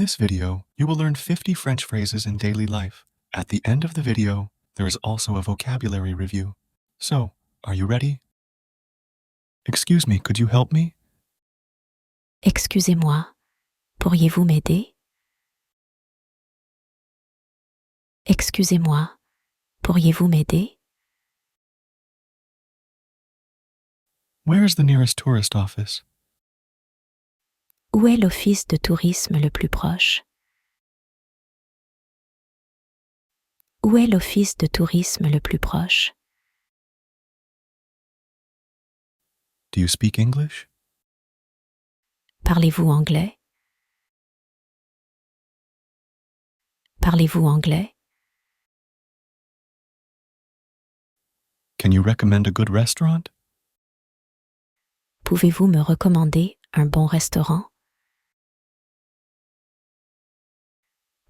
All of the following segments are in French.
this video, you will learn 50 French phrases in daily life. At the end of the video, there is also a vocabulary review. So, are you ready? Excuse me, could you help me? Excusez-moi, pourriez-vous m'aider? Excusez-moi, pourriez-vous m'aider? Where is the nearest tourist office? Où est l'office de tourisme le plus proche? Où est l'office de tourisme le plus proche? Do you speak English? Parlez-vous anglais? Parlez-vous anglais? Can you recommend a good restaurant? Pouvez-vous me recommander un bon restaurant?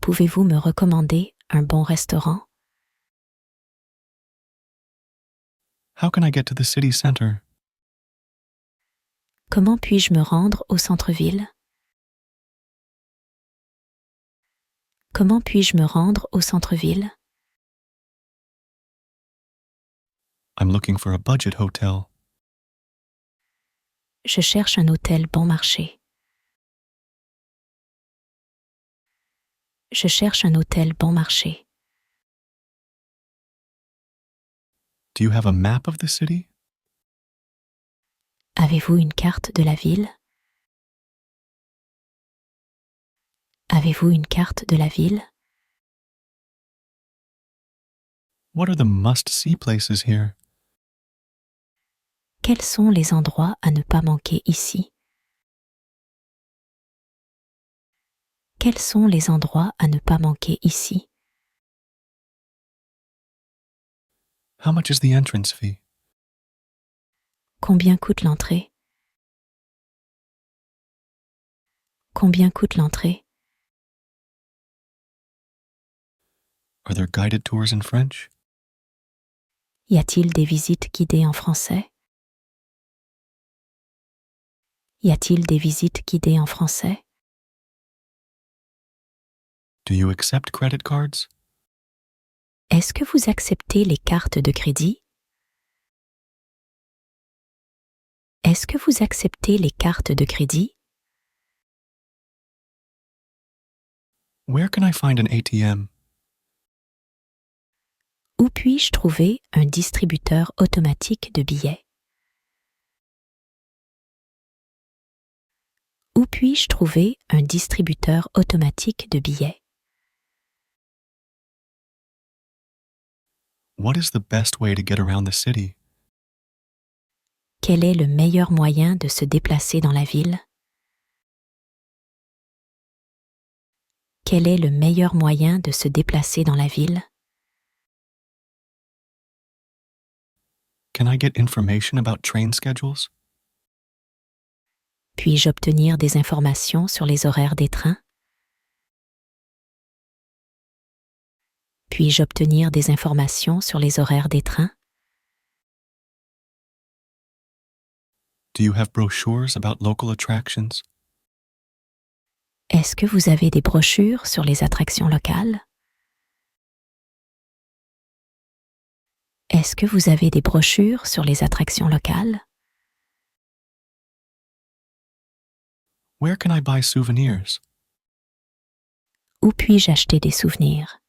Pouvez-vous me recommander un bon restaurant? How can I get to the city center? Comment puis-je me rendre au centre-ville? Comment puis-je me rendre au centre-ville? I'm looking for a budget hotel. Je cherche un hôtel bon marché. Je cherche un hôtel bon marché. Do you have a map of the city? Avez-vous une carte de la ville? Avez-vous une carte de la ville? What are the must-see places here? Quels sont les endroits à ne pas manquer ici? Quels sont les endroits à ne pas manquer ici? How much is the entrance fee? Combien coûte l'entrée? Combien coûte l'entrée? Are there guided tours in French? Y a-t-il des visites guidées en français? Y a-t-il des visites guidées en français? Do you accept credit cards? Est-ce que vous acceptez les cartes de crédit? Est-ce que vous acceptez les cartes de crédit? Where can I find an ATM? Où puis-je trouver un distributeur automatique de billets? Où puis-je trouver un distributeur automatique de billets? What is the best way to get around the city? Quel est le meilleur moyen de se déplacer dans la ville? Quel est le meilleur moyen de se déplacer dans la ville? Can I get information about train schedules? Puis-je obtenir des informations sur les horaires des trains? Puis-je obtenir des informations sur les horaires des trains? Do you have brochures about local attractions? Est-ce que vous avez des brochures sur les attractions locales? Est-ce que vous avez des brochures sur les attractions locales? Where can I buy souvenirs? Où puis-je acheter des souvenirs?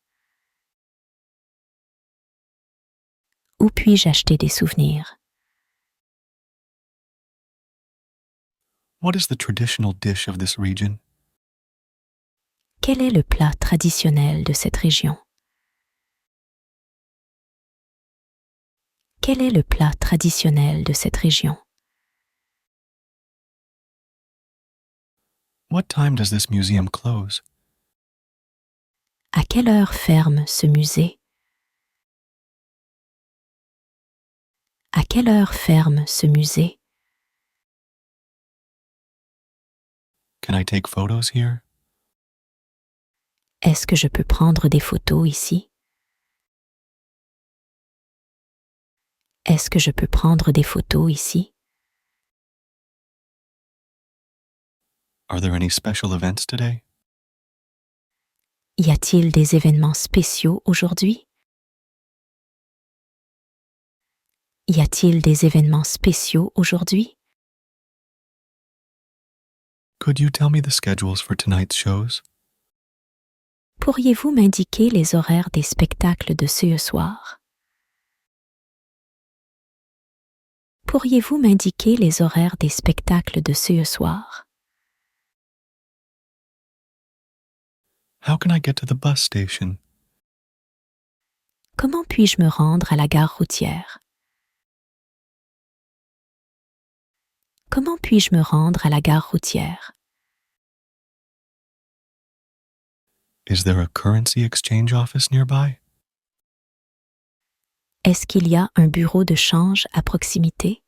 Où puis-je acheter des souvenirs? What is the traditional dish of this region? Quel est le plat traditionnel de cette région? Quel est le plat traditionnel de cette région? What time does this museum close? À quelle heure ferme ce musée? À quelle heure ferme ce musée? Can I take photos here? Est-ce que je peux prendre des photos ici? Est-ce que je peux prendre des photos ici? Are there any special events today? Y a-t-il des événements spéciaux aujourd'hui? Y a-t-il des événements spéciaux aujourd'hui? Could you tell me the schedules for tonight's shows? Pourriez-vous m'indiquer les horaires des spectacles de ce soir? Pourriez-vous m'indiquer les horaires des spectacles de ce soir? How can I get to the bus station? Comment puis-je me rendre à la gare routière? Comment puis-je me rendre à la gare routière? Is there a currency exchange office nearby? Est-ce qu'il y a un bureau de change à proximité?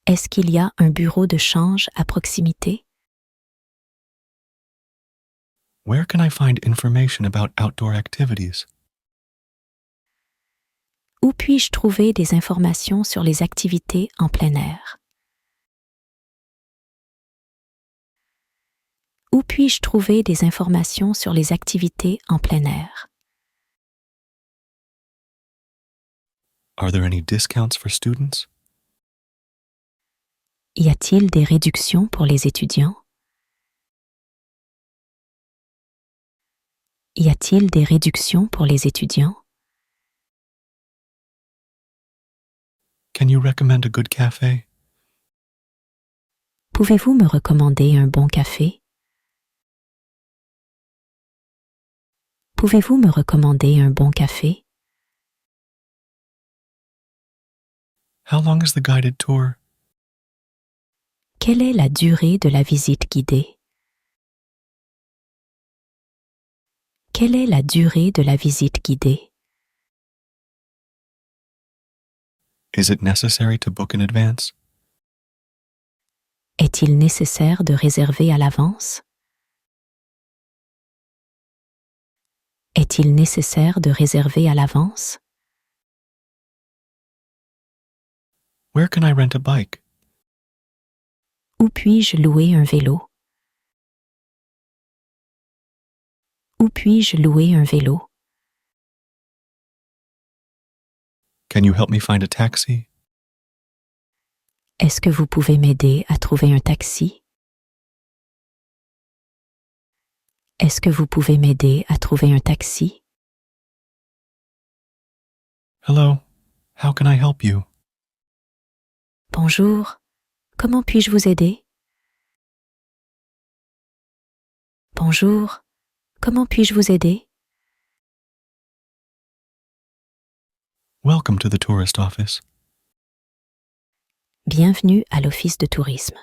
Est-ce qu'il y a un bureau de change à proximité? Where can I find information about outdoor activities? Où puis-je trouver des informations sur les activités en plein air? Où puis-je trouver des informations sur les activités en plein air? Are there any discounts for students? Y a-t-il des réductions pour les étudiants? Y a-t-il des réductions pour les étudiants? Can you recommend a good cafe? Pouvez-vous me recommander un bon café? Pouvez-vous me recommander un bon café? How long is the guided tour? Quelle est la durée de la visite guidée? Quelle est la durée de la visite guidée? Is it necessary to book in advance? Est-il nécessaire de réserver à l'avance? Est-il nécessaire de réserver à l'avance? Where can I rent a bike? Où puis-je louer un vélo? Où puis-je louer un vélo? Can you help me find a taxi? Est-ce que vous pouvez m'aider à trouver un taxi? Est-ce que vous pouvez m'aider à trouver un taxi? Hello, how can I help you? Bonjour, comment puis-je vous aider? Bonjour, comment puis-je vous aider? Welcome to the tourist office. Bienvenue à l'office de tourisme.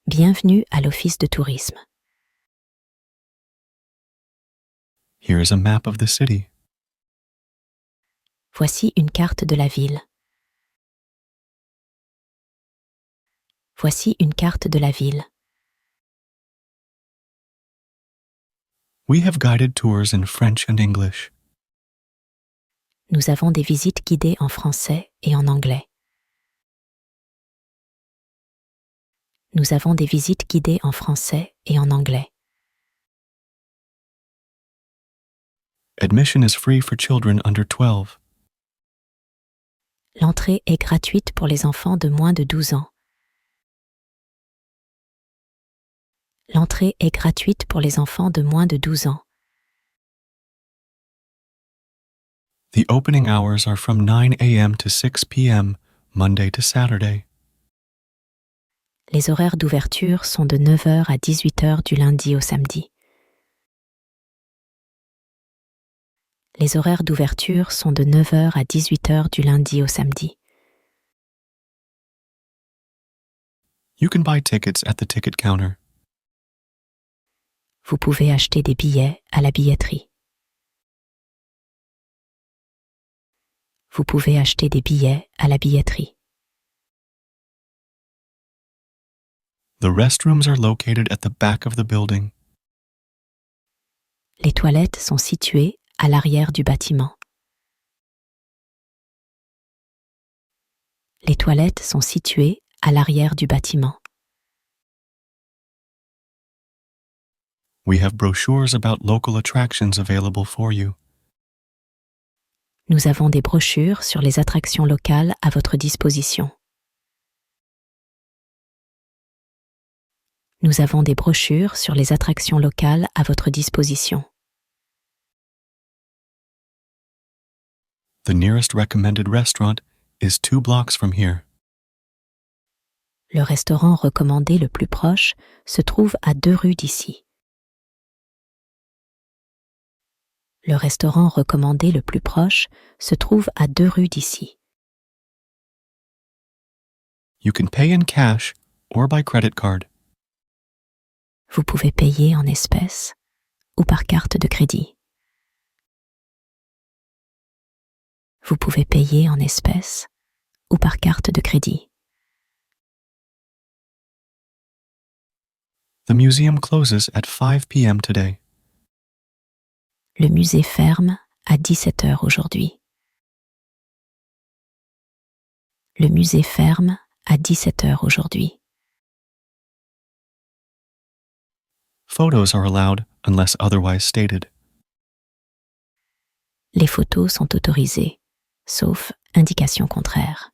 Bienvenue à l'office de tourisme. Here is a map of the city. Voici une carte de la ville. Voici une carte de la ville. We have guided tours in French and English. Nous avons des visites guidées en français et en anglais. Nous avons des visites guidées en français et en anglais. Admission is free for children under 12. L'entrée est gratuite pour les enfants de moins de 12 ans. L'entrée est gratuite pour les enfants de moins de 12 ans. The opening hours are from 9 a.m. to 6 p.m., Monday to Saturday. Les horaires d'ouverture sont de 9h à 18h du lundi au samedi. Les horaires d'ouverture sont de 9h à 18h du lundi au samedi. You can buy tickets at the ticket counter. Vous pouvez acheter des billets à la billetterie. Vous pouvez acheter des billets à la billetterie. The restrooms are located at the back of the building. Les toilettes sont situées à l'arrière du bâtiment. Les toilettes sont situées à l'arrière du bâtiment. We have brochures about local attractions available for you. Nous avons des brochures sur les attractions locales à votre disposition. Nous avons des brochures sur les attractions locales à votre disposition. The nearest recommended restaurant is 2 blocks from here. Le restaurant recommandé le plus proche se trouve à 2 rues d'ici. Le restaurant recommandé le plus proche se trouve à 2 rues d'ici. You can pay in cash or by credit card. Vous pouvez payer en espèces ou par carte de crédit. Vous pouvez payer en espèces ou par carte de crédit. The museum closes at 5 p.m. today. Le musée ferme à 17 heures aujourd'hui. Le musée ferme à 17 heures aujourd'hui. Photos are allowed unless otherwise stated. Les photos sont autorisées, sauf indication contraire.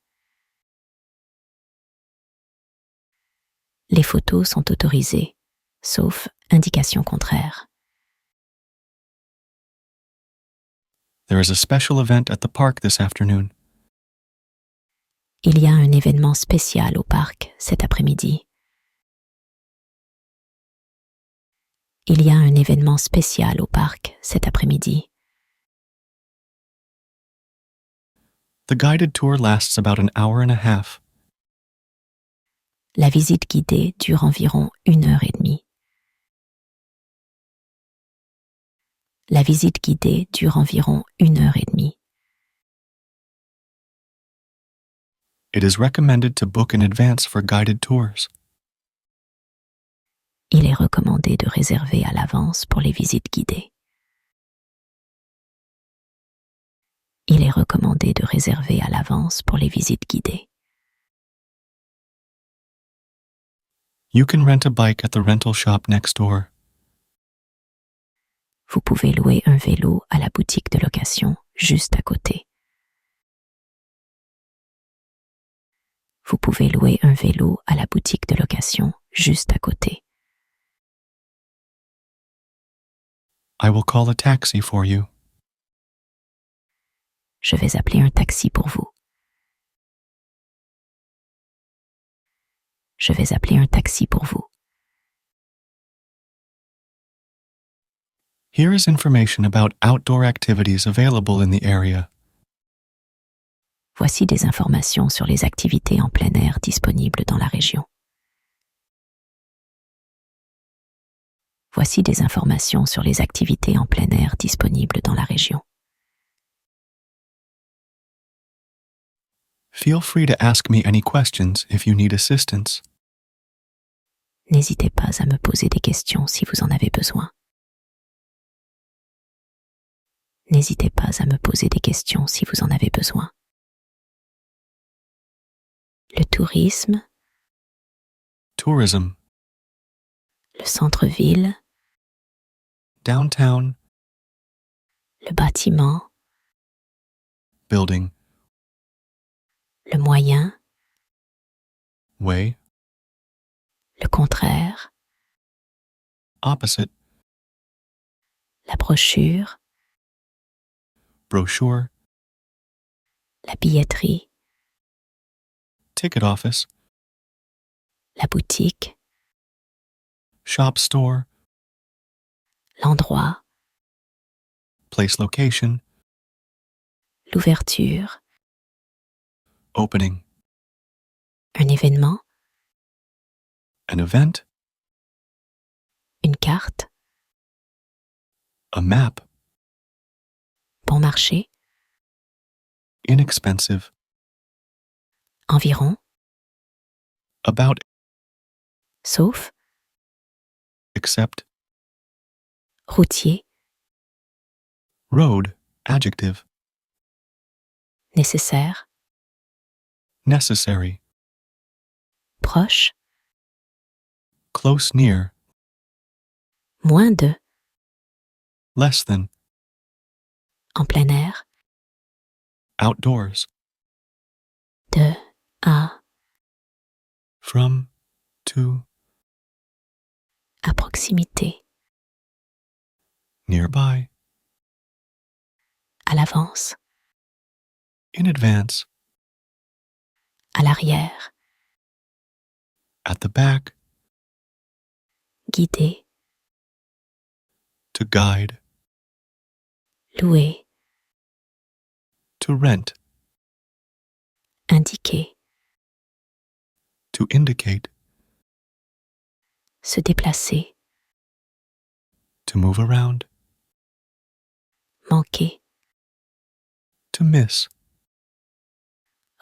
Les photos sont autorisées, sauf indication contraire. There is a special event at the park this afternoon. Il y a un événement spécial au parc cet après-midi. Il y a un événement spécial au parc cet après-midi. The guided tour lasts about an hour and a half. La visite guidée dure environ 1h30. La visite guidée dure environ 1h30. It is recommended to book in advance for guided tours. Il est recommandé de réserver à l'avance pour les visites guidées. Il est recommandé de réserver à l'avance pour les visites guidées. You can rent a bike at the rental shop next door. Vous pouvez louer un vélo à la boutique de location juste à côté. Vous pouvez louer un vélo à la boutique de location juste à côté. I will call a taxi for you. Je vais appeler un taxi pour vous. Je vais appeler un taxi pour vous. Here is information about outdoor activities available in the area. Voici des informations sur les activités en plein air disponibles dans la région. Voici des informations sur les activités en plein air disponibles dans la région. Feel free to ask me any questions if you need assistance. N'hésitez pas à me poser des questions si vous en avez besoin. N'hésitez pas à me poser des questions si vous en avez besoin. Le tourisme, Tourism, le centre-ville, downtown, le bâtiment, building, le moyen, way, le contraire, opposite, la brochure, brochure, la billetterie, ticket office, la boutique, shop store, l'endroit, place location, l'ouverture, opening, un événement, an event, une carte, a map, bon marché, inexpensive, environ, about, sauf, except, routier, road, adjective, nécessaire, necessary, proche, close near, moins de, less than, en plein air, outdoors, de, à, from, to, à proximité, nearby, à l'avance, in advance, à l'arrière, at the back, guider, to guide, louer, to rent, indiquer, to indicate, se déplacer, to move around, manquer, to miss,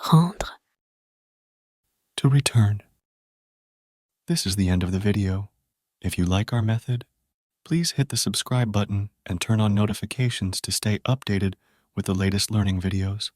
rendre. to return. This is the end of the video. If you like our method, please hit the subscribe button and turn on notifications to stay updated with the latest learning videos.